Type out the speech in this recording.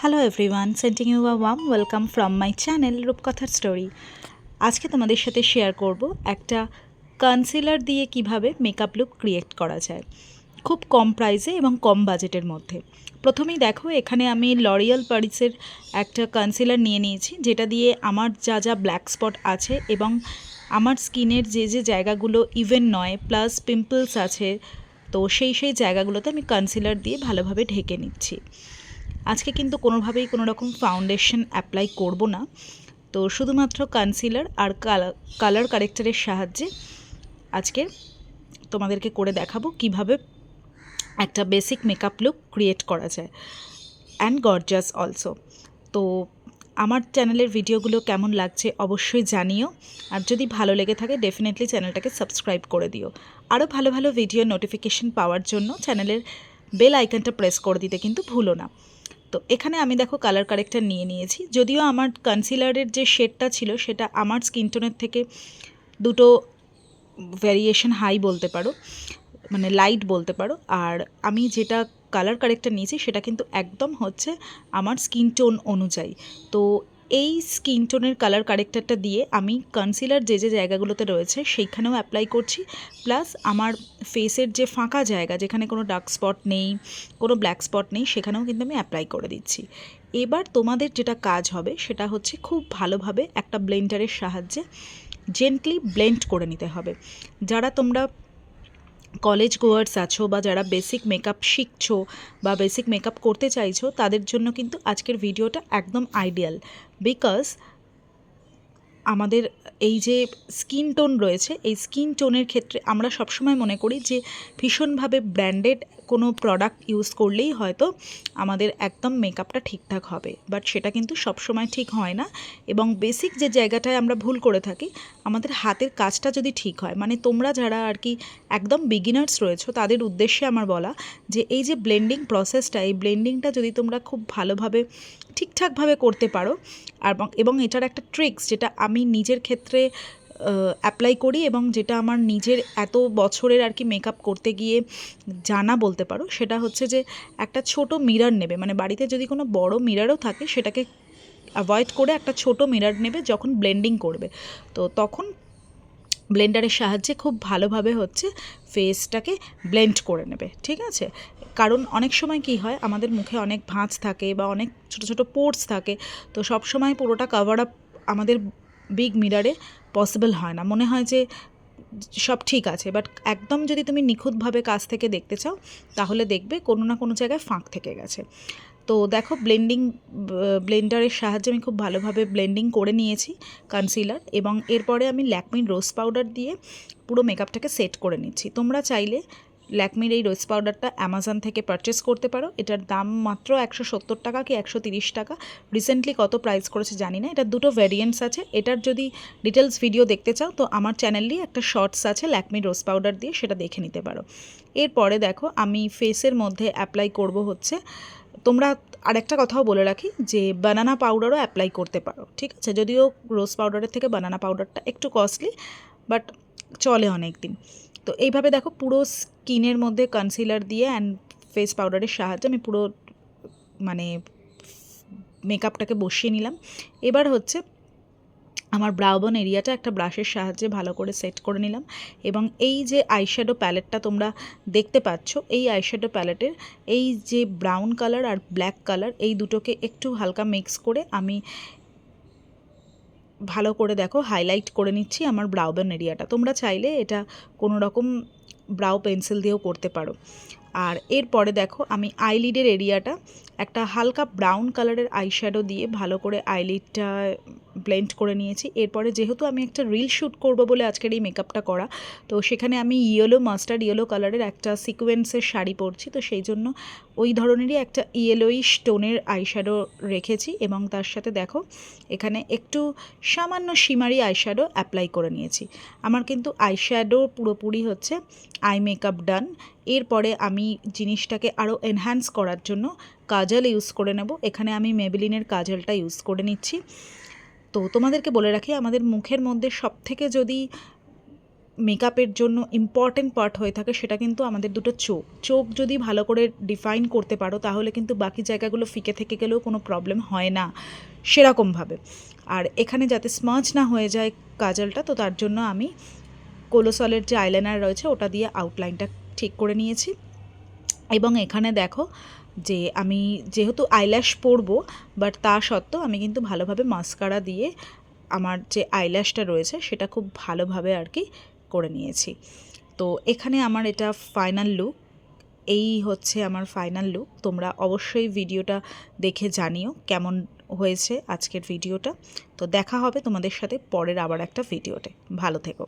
Hello everyone, sending you a warm welcome from my channel রূপকথার story. আজকে তোমাদের সাথে শেয়ার করব একটা কনসিলার দিয়ে কিভাবে মেকআপ লুক ক্রিয়েট করা যায় খুব কম প্রাইসে এবং কম বাজেটের মধ্যে। প্রথমেই দেখো, এখানে আমি লরিয়াল প্যারিসের একটা কনসিলার নিয়ে নিয়েছি, যেটা দিয়ে আমার যা যা ব্ল্যাক স্পট আছে এবং আমার স্কিনের যে যে জায়গাগুলো ইভেন নয় প্লাস পিম্পলস আছে, তো সেই জায়গাগুলোতে আমি কনসিলার দিয়ে ভালোভাবে ঢেকে নিচ্ছি। আজকে কিন্তু কোনোভাবেই কোনো রকম ফাউন্ডেশন অ্যাপ্লাই করব না, তো শুধুমাত্র কনসিলার আর কালার কারেক্টারের সাহায্যে আজকে তোমাদেরকে করে দেখাবো কিভাবে একটা বেসিক মেকআপ লুক ক্রিয়েট করা যায় অ্যান্ড গর্জাস অলসো। তো আমার চ্যানেলের ভিডিওগুলো কেমন লাগছে অবশ্যই জানিও, আর যদি ভালো লেগে থাকে ডেফিনেটলি চ্যানেলটাকে সাবস্ক্রাইব করে দিও। আরও ভালো ভালো ভিডিও নোটিফিকেশন পাওয়ার জন্য চ্যানেলের বেল আইকনটা প্রেস করে দিতে কিন্তু ভুলো না। তো এখানে আমি দেখো কালার কারেক্টার নিয়ে নিয়েছি, যদিও আমার কনসিলারের যে শেডটা ছিল সেটা আমার স্কিন টোনের থেকে দুটো ভ্যারিয়েশন হাই বলতে পারো, মানে লাইট বলতে পারো। আর আমি যেটা কালার কারেক্টার নিয়েছি সেটা কিন্তু একদম হচ্ছে আমার স্কিন টোন অনুযায়ী। তো এই স্কিন টোনের কালার কারেক্টারটা দিয়ে আমি কনসিলার যে যে জায়গাগুলোতে রয়েছে সেইখানেও অ্যাপ্লাই করছি, প্লাস আমার ফেসের যে ফাঁকা জায়গা যেখানে কোনো ডার্ক স্পট নেই, কোনো ব্ল্যাক স্পট নেই, সেখানেও কিন্তু আমি অ্যাপ্লাই করে দিচ্ছি। এবার তোমাদের যেটা কাজ হবে সেটা হচ্ছে খুব ভালোভাবে একটা ব্লেন্ডারের সাহায্যে জেন্টলি ব্লেন্ড করে নিতে হবে। যারা তোমরা কলেজ গোয়ার্স আছো বা যারা বেসিক মেকআপ শিখছো বা বেসিক মেকআপ করতে চাইছো, তাদের জন্য কিন্তু আজকের ভিডিওটা একদম আইডিয়াল। বিকজ আমাদের এই যে স্কিন টোন রয়েছে, এই স্কিন টোনের ক্ষেত্রে আমরা সবসময় মনে করি যে ভীষণভাবে ব্র্যান্ডেড কোনো প্রোডাক্ট ইউজ করলেই হয়তো আমাদের একদম মেকআপটা ঠিকঠাক হবে, বাট সেটা কিন্তু সবসময় ঠিক হয় না। এবং বেসিক যে জায়গাটায় আমরা ভুল করে থাকি, আমাদের হাতের কাজটা যদি ঠিক হয়, মানে তোমরা যারা আর কি একদম বিগিনার্স রয়েছো তাদের উদ্দেশ্যে আমার বলা যে এই যে ব্লেন্ডিং প্রসেসটা, এই ব্লেন্ডিংটা যদি তোমরা খুব ভালোভাবে ঠিকঠাকভাবে করতে পারো, এবং এটার একটা ট্রিক্স যেটা আমি নিজের ক্ষেত্রে অ্যাপ্লাই করি এবং যেটা আমার নিজের এত বছরের আর কি মেকআপ করতে গিয়ে জানা বলতে পারো, সেটা হচ্ছে যে একটা ছোট মিরর নেবে, মানে বাড়িতে যদি কোনো বড় মিররও থাকে সেটাকে অ্যাভয়েড করে একটা ছোট মিরর নেবে যখন ব্লেন্ডিং করবে। তো তখন ব্লেন্ডারের সাহায্যে খুব ভালোভাবে হচ্ছে ফেসটাকে ব্লেন্ড করে নেবে, ঠিক আছে? কারণ অনেক সময় কি হয়, আমাদের মুখে অনেক ভাঁজ থাকে বা অনেক ছোটো ছোটো পোর্স থাকে, তো সব সময় পুরোটা কভার আপ আমাদের বিগ মিররে পসিবল হয় না। মনে হয় যে সব ঠিক আছে, বাট একদম যদি তুমি নিখুঁতভাবে কাছ থেকে দেখতে চাও তাহলে দেখবে কোনো না কোনো জায়গায় ফাঁক থেকে গেছে। তো দেখো, ব্লেন্ডারের সাহায্যে আমি খুব ভালোভাবে ব্লেন্ডিং করে নিয়েছি কনসিলার, এবং এরপরে আমি ল্যাকমির রোজ পাউডার দিয়ে পুরো মেকআপটাকে সেট করে নিচ্ছি। তোমরা চাইলে ল্যাকমির এই রোজ পাউডারটা অ্যামাজন থেকে পারচেস করতে পারো। এটার দাম মাত্র 170 টাকা কি 130 টাকা, রিসেন্টলি কত প্রাইস করেছে জানি না। এটার দুটো ভ্যারিয়েন্টস আছে। এটার যদি ডিটেলস ভিডিও দেখতে চাও তো আমার চ্যানেলেই একটা শর্টস আছে ল্যাকমির রোজ পাউডার দিয়ে, সেটা দেখে নিতে পারো। এরপরে দেখো, আমি ফেসের মধ্যে অ্যাপ্লাই করব হচ্ছে, তোমরা আরেকটা কথাও বলে রাখি যে বানানা পাউডারও অ্যাপ্লাই করতে পারো, ঠিক আছে? যদিও রোজ পাউডারের থেকে বানানা পাউডারটা একটু কস্টলি, বাট চলে অনেক দিন। তো এইভাবে দেখো, পুরো স্কিনের মধ্যে কনসিলার দিয়ে অ্যান্ড ফেস পাউডারের সাহায্যে আমি পুরো মানে মেকআপটাকে বসিয়ে নিলাম। এবার হচ্ছে আমার ব্রাউবন এরিয়াটা একটা ব্রাশের সাহায্যে ভালো করে সেট করে নিলাম, এবং এই যে আইশ্যাডো প্যালেটটা তোমরা দেখতে পাচ্ছ, এই আইশ্যাডো প্যালেটের এই যে ব্রাউন কালার আর ব্ল্যাক কালার, এই দুটোকে একটু হালকা মিক্স করে আমি ভালো করে দেখো হাইলাইট করে নিচ্ছি আমার ব্রাউবন এরিয়াটা। তোমরা চাইলে এটা কোনো রকম ব্রাউ পেন্সিল দিয়েও করতে পারো। আর এরপরে দেখো, আমি আইলিডের এরিয়াটা একটা হালকা ব্রাউন কালারের আইশ্যাডো দিয়ে ভালো করে আইলিডটা ব্লেন্ড করে নিয়েছি। এরপরে যেহেতু আমি একটা রিল শ্যুট করব বলে আজকের এই মেকআপটা করা, তো সেখানে আমি মাস্টার্ড ইয়েলো কালারের একটা সিকোয়েন্সের শাড়ি পরছি, তো সেই জন্য ওই ধরনেরই একটা ইয়েলোইশ টোনের আইশ্যাডো রেখেছি, এবং তার সাথে দেখো এখানে একটু সামান্য শিমারি আইশ্যাডো অ্যাপ্লাই করে নিয়েছি। আমার কিন্তু আইশ্যাডো পুরোপুরি হচ্ছে আই মেকআপ ডান। এরপরে আমি জিনিসটাকে আরও এনহ্যান্স করার জন্য কাজল ইউজ করে নেব। এখানে আমি মেবেলিনের কাজলটা ইউজ করে নিচ্ছি। তো তোমাদেরকে বলে রাখি, আমাদের মুখের মধ্যে সবথেকে যদি মেকআপের জন্য ইম্পর্টেন্ট পার্ট হয়ে থাকে সেটা কিন্তু আমাদের দুটো চোখ যদি ভালো করে ডিফাইন করতে পারো তাহলে কিন্তু বাকি জায়গাগুলো ফিকে থেকে গেলেও কোনো প্রবলেম হয় না সেরকমভাবে। আর এখানে যাতে স্মাজ না হয়ে যায় কাজলটা, তো তার জন্য আমি কোলোসলের যে আইলাইনার রয়েছে ওটা দিয়ে আউটলাইনটা ঠিক করে নিয়েছি। এবং এখানে দেখো যে আমি যেহেতু আইল্যাশ পরবো, বাট তা সত্ত্বেও আমি কিন্তু ভালোভাবে মাস্কারা দিয়ে আমার যে আইল্যাশটা রয়েছে সেটা খুব ভালোভাবে আর কি করে নিয়েছি। তো এখানে আমার এটা ফাইনাল লুক, এই হচ্ছে আমার ফাইনাল লুক। তোমরা অবশ্যই ভিডিওটা দেখে জানিও কেমন হয়েছে আজকের ভিডিওটা। তো দেখা হবে তোমাদের সাথে পরের আবার একটা ভিডিওতে। ভালো থেকো।